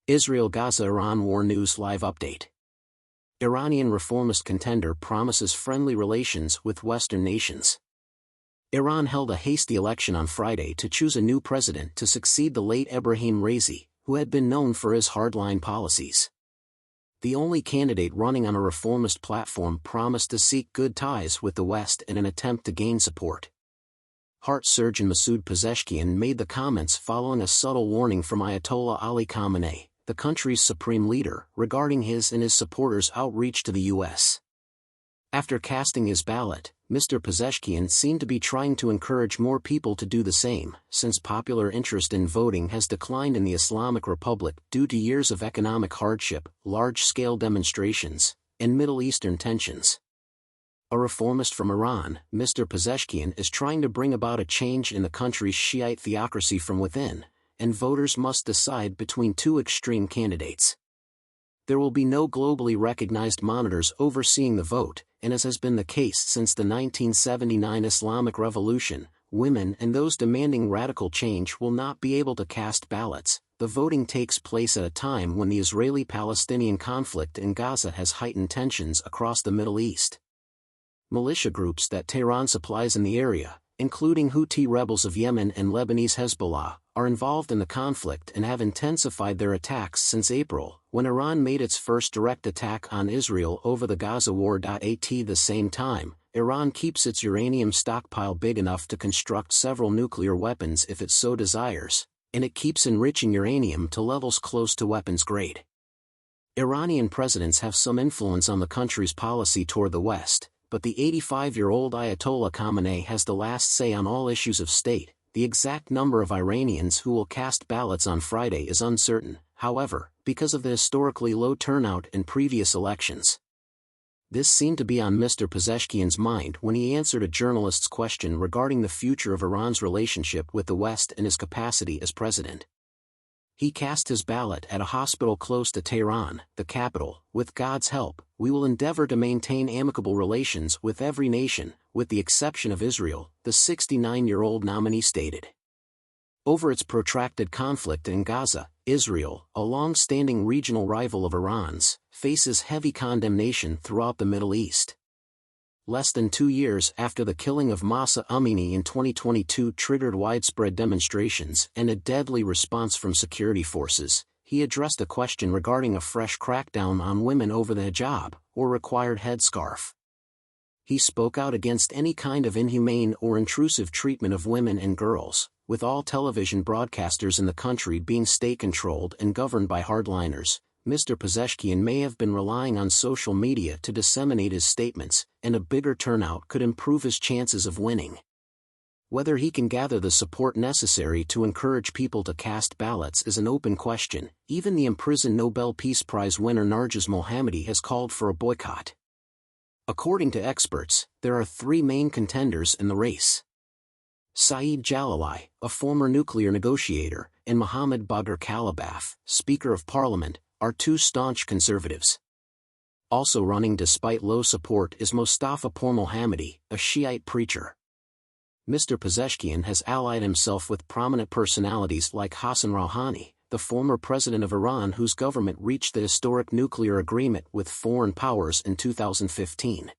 Israel-Gaza Iran War News Live Update. Iranian reformist contender promises friendly relations with Western nations. Iran held a hasty election on Friday to choose a new president to succeed the late Ebrahim Raisi, who had been known for his hardline policies. The only candidate running on a reformist platform promised to seek good ties with the West in an attempt to gain support. Heart surgeon Masoud Pezeshkian made the comments following a subtle warning from Ayatollah Ali Khamenei, the country's supreme leader, regarding his and his supporters' outreach to the U.S. After casting his ballot, Mr. Pezeshkian seemed to be trying to encourage more people to do the same, since popular interest in voting has declined in the Islamic Republic due to years of economic hardship, large-scale demonstrations, and Middle Eastern tensions. A reformist from Iran, Mr. Pezeshkian is trying to bring about a change in the country's Shiite theocracy from within, and voters must decide between two extreme candidates. There will be no globally recognized monitors overseeing the vote, and as has been the case since the 1979 Islamic Revolution, women and those demanding radical change will not be able to cast ballots. The voting takes place at a time when the Israeli-Palestinian conflict in Gaza has heightened tensions across the Middle East. Militia groups that Tehran supplies in the area, including Houthi rebels of Yemen and Lebanese Hezbollah, are involved in the conflict and have intensified their attacks since April, when Iran made its first direct attack on Israel over the Gaza War. At the same time, Iran keeps its uranium stockpile big enough to construct several nuclear weapons if it so desires, and it keeps enriching uranium to levels close to weapons grade. Iranian presidents have some influence on the country's policy toward the West, but the 85-year-old Ayatollah Khamenei has the last say on all issues of state. The exact number of Iranians who will cast ballots on Friday is uncertain, however, because of the historically low turnout in previous elections. This seemed to be on Mr. Pezeshkian's mind when he answered a journalist's question regarding the future of Iran's relationship with the West and his capacity as president. He cast his ballot at a hospital close to Tehran, the capital. With God's help, we will endeavor to maintain amicable relations with every nation, with the exception of Israel, the 69-year-old nominee stated. Over its protracted conflict in Gaza, Israel, a long-standing regional rival of Iran's, faces heavy condemnation throughout the Middle East. Less than 2 years after the killing of Mahsa Amini in 2022 triggered widespread demonstrations and a deadly response from security forces, he addressed a question regarding a fresh crackdown on women over the hijab, or required headscarf. He spoke out against any kind of inhumane or intrusive treatment of women and girls, with all television broadcasters in the country being state-controlled and governed by hardliners. Mr. Pezeshkian may have been relying on social media to disseminate his statements, and a bigger turnout could improve his chances of winning. Whether he can gather the support necessary to encourage people to cast ballots is an open question. Even the imprisoned Nobel Peace Prize winner Narges Mohammadi has called for a boycott. According to experts, there are 3 main contenders in the race. Saeed Jalali, a former nuclear negotiator, and Mohammad Bagher Kalibaf, Speaker of Parliament, are 2 staunch conservatives. Also running despite low support is Mostafa Pourmohammadi, a Shiite preacher. Mr. Pezeshkian has allied himself with prominent personalities like Hassan Rouhani, the former president of Iran whose government reached the historic nuclear agreement with foreign powers in 2015.